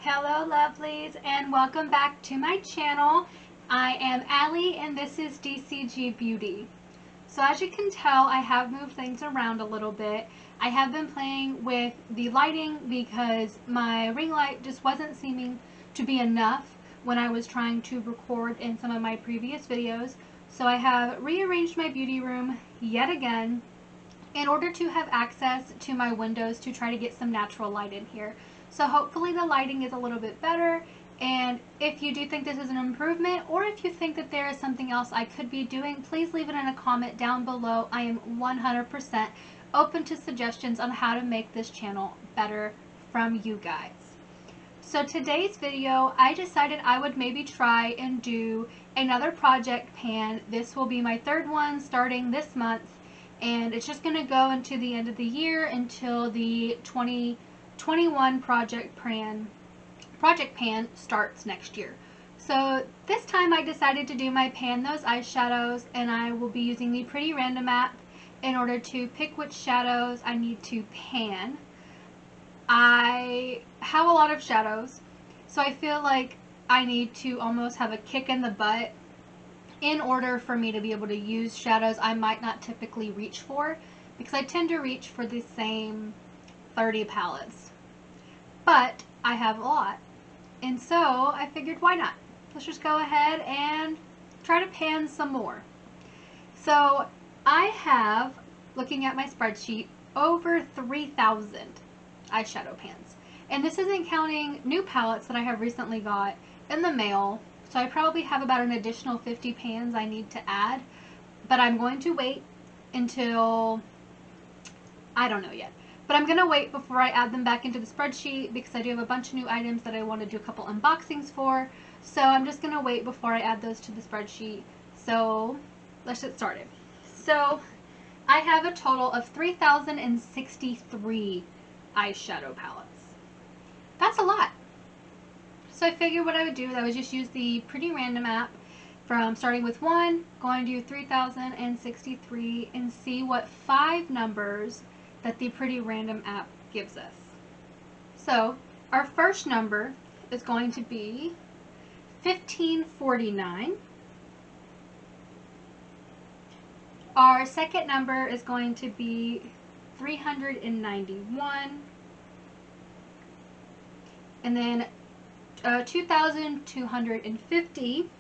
Hello lovelies and welcome back to my channel. I am Allie and this is DCG Beauty. So as you can tell, I have moved things around a little bit. I have been playing with the lighting because my ring light just wasn't seeming to be enough when I was trying to record in some of my previous videos. So I have rearranged my beauty room yet again in order to have access to my windows to try to get some natural light in here. So hopefully the lighting is a little bit better, and if you do think this is an improvement, or if you think that there is something else I could be doing, please leave it in a comment down below. I am 100% open to suggestions on how to make this channel better from you guys. So today's video, I decided I would maybe try and do another project pan. This will be my third one starting this month, and it's just going to go into the end of the year until the 2021 project pan starts next year. So this time I decided to do my Pan Those Eyeshadows, and I will be using the Pretty Random app in order to pick which shadows I need to pan. I have a lot of shadows, so I feel like I need to almost have a kick in the butt in order for me to be able to use shadows I might not typically reach for, because I tend to reach for the same 30 palettes. But I have a lot, and so I figured, why not? Let's just go ahead and try to pan some more. So I have, looking at my spreadsheet, over 3,000 eyeshadow pans. And this isn't counting new palettes that I have recently got in the mail. So I probably have about an additional 50 pans I need to add. But I'm going to wait until, I don't know yet. But I'm going to wait before I add them back into the spreadsheet, because I do have a bunch of new items that I want to do a couple unboxings for. So I'm just going to wait before I add those to the spreadsheet. So let's get started. So I have a total of 3,063 eyeshadow palettes. That's a lot. So I figured what I would do is I would just use the Pretty Random app from starting with 1, going to 3,063, and see what 5 numbers that the Pretty Random app gives us. So our first number is going to be 1549. Our second number is going to be 391. And then 2,250,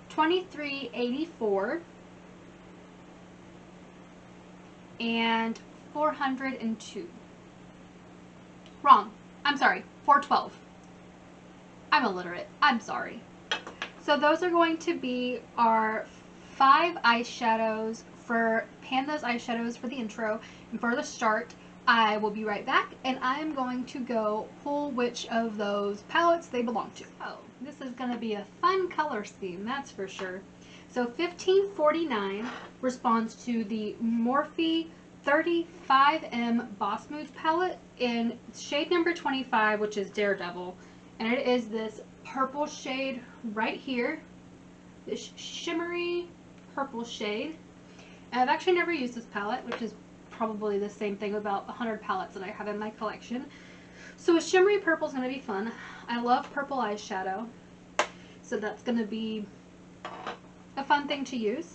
2384, and 402. Wrong. I'm sorry. 412. I'm illiterate. I'm sorry. So those are going to be our 5 eyeshadows for Pan Those Eyeshadows for the intro. And for the start, I will be right back, and I am going to go pull which of those palettes they belong to. Oh, this is going to be a fun color scheme, that's for sure. So 1549 responds to the Morphe 35M Boss Moods palette in shade number 25, which is Daredevil. And it is this purple shade right here. This shimmery purple shade. And I've actually never used this palette, which is probably the same thing about 100 palettes that I have in my collection. So a shimmery purple is going to be fun. I love purple eyeshadow, so that's going to be a fun thing to use.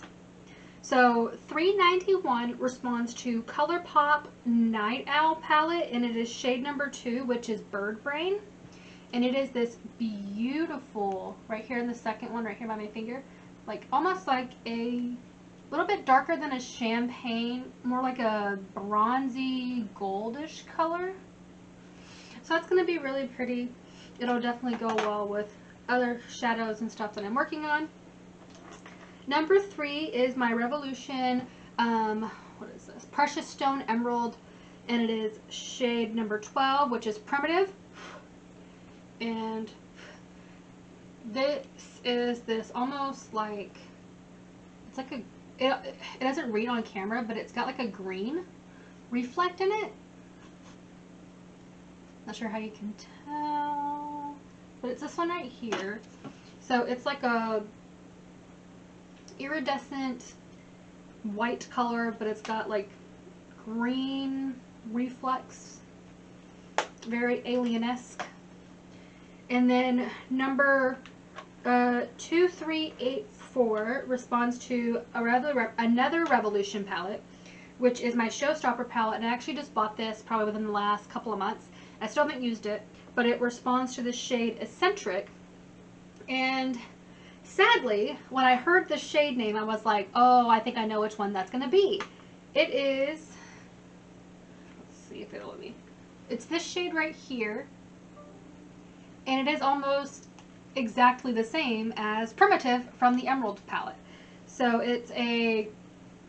So 391 responds to ColourPop Night Owl palette, and it is shade number 2, which is Bird Brain. And it is this beautiful, right here in the second one, right here by my finger, like almost like a little bit darker than a champagne, more like a bronzy goldish color. So that's going to be really pretty. It'll definitely go well with other shadows and stuff that I'm working on. Number 3 is my Revolution, what is this? Precious Stone Emerald, and it is shade number 12, which is Primitive. And this is this almost like, it's like a, it doesn't read on camera, but it's got like a green reflect in it. Not sure how you can tell, but it's this one right here. So it's like a iridescent white color, but it's got like green reflex very alien-esque. And then number 2384 responds to another Revolution palette, which is my Showstopper palette, and I actually just bought this probably within the last couple of months. I still haven't used it, but it responds to the shade Eccentric. And sadly, when I heard the shade name, I was like, oh, I think I know which one that's going to be. It is, let's see if it'll let me. It's this shade right here, and it is almost exactly the same as Primitive from the Emerald palette. So it's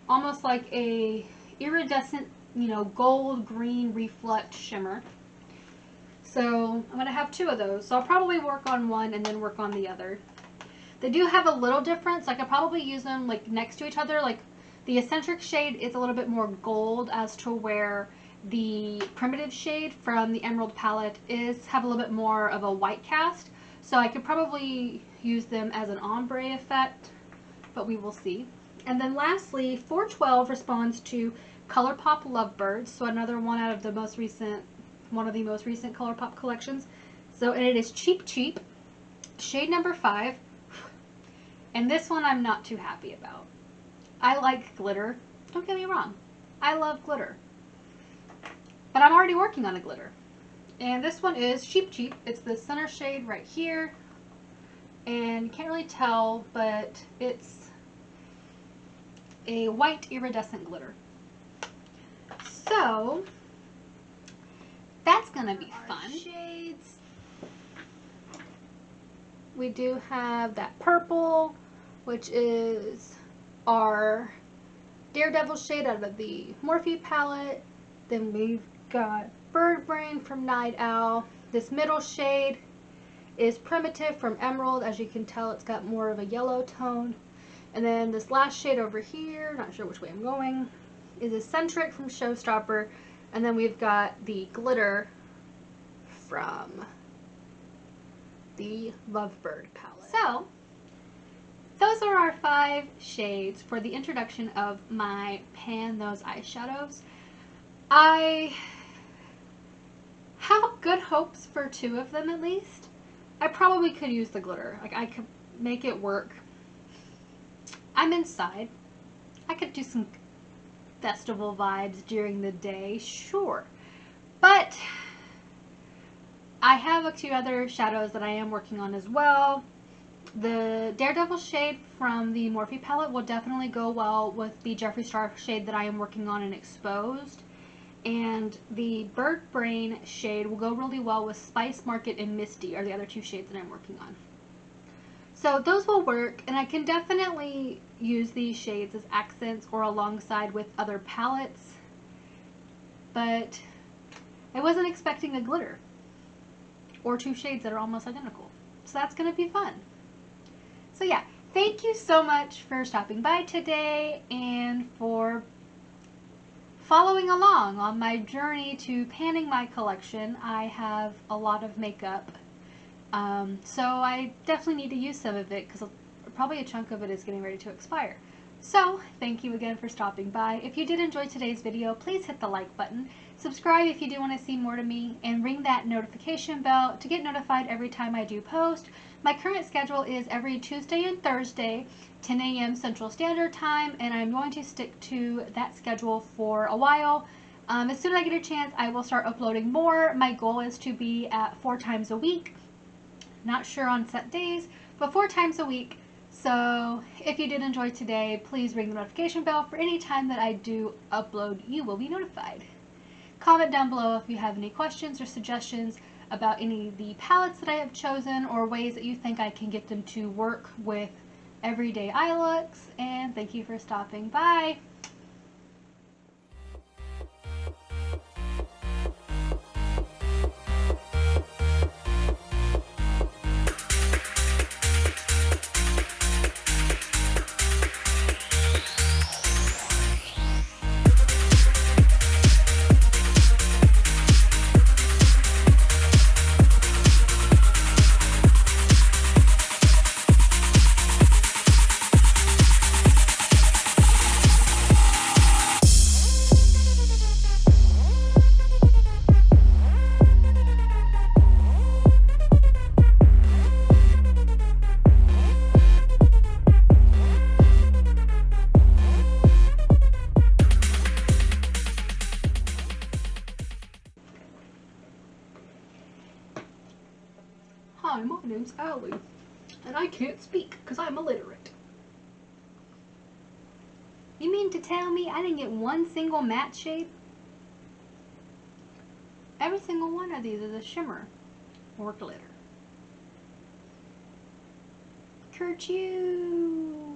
almost like a iridescent, gold green reflect shimmer. So I'm going to have two of those. So I'll probably work on one and then work on the other. They do have a little difference. I could probably use them like next to each other. Like the Eccentric shade is a little bit more gold, as to where the Primitive shade from the Emerald palette have a little bit more of a white cast. So I could probably use them as an ombre effect, but we will see. And then lastly, 412 responds to ColourPop Lovebirds, so another one out of the most recent, one of the most recent ColourPop collections. So, and it is Cheap Cheap, shade number 5, and this one I'm not too happy about. I like glitter, don't get me wrong, I love glitter, but I'm already working on a glitter. And this one is Cheap Cheap. It's the center shade right here, and you can't really tell, but it's a white iridescent glitter. So that's gonna be fun. Shades. We do have that purple, which is our Daredevil shade out of the Morphe palette. Then we've got Bird Brain from Night Owl. This middle shade is Primitive from Emerald. As you can tell, it's got more of a yellow tone. And then this last shade over here, not sure which way I'm going, is Eccentric from Showstopper. And then we've got the glitter from the Lovebird palette. So, those are our 5 shades for the introduction of my Pan Those eyeshadows. I have good hopes for 2 of them at least. I probably could use the glitter. Like, I could make it work. I'm inside. I could do some festival vibes during the day, sure. But I have a few other shadows that I am working on as well. The Daredevil shade from the Morphe palette will definitely go well with the Jeffree Star shade that I am working on in Exposed. And the Bird Brain shade will go really well with Spice Market and Misty, are the other 2 shades that I'm working on. So those will work, and I can definitely use these shades as accents or alongside with other palettes, but I wasn't expecting a glitter or 2 shades that are almost identical. So that's going to be fun. So yeah, thank you so much for stopping by today and for following along on my journey to panning my collection. I have a lot of makeup. So I definitely need to use some of it because probably a chunk of it is getting ready to expire. So thank you again for stopping by. If you did enjoy today's video, please hit the like button, subscribe if you do want to see more to me, and ring that notification bell to get notified every time I do post. My current schedule is every Tuesday and Thursday, 10 a.m. Central Standard Time, and I'm going to stick to that schedule for a while. As soon as I get a chance, I will start uploading more. My goal is to be at 4 times a week. Not sure on set days, but 4 times a week. So if you did enjoy today, please ring the notification bell for any time that I do upload. You will be notified. Comment down below if you have any questions or suggestions about any of the palettes that I have chosen or ways that you think I can get them to work with everyday eye looks. And thank you for stopping by. Hi, my name's Allie, and I can't speak because I'm illiterate. You mean to tell me I didn't get one single matte shade? Every single one of these is a shimmer or glitter. Kerchoo!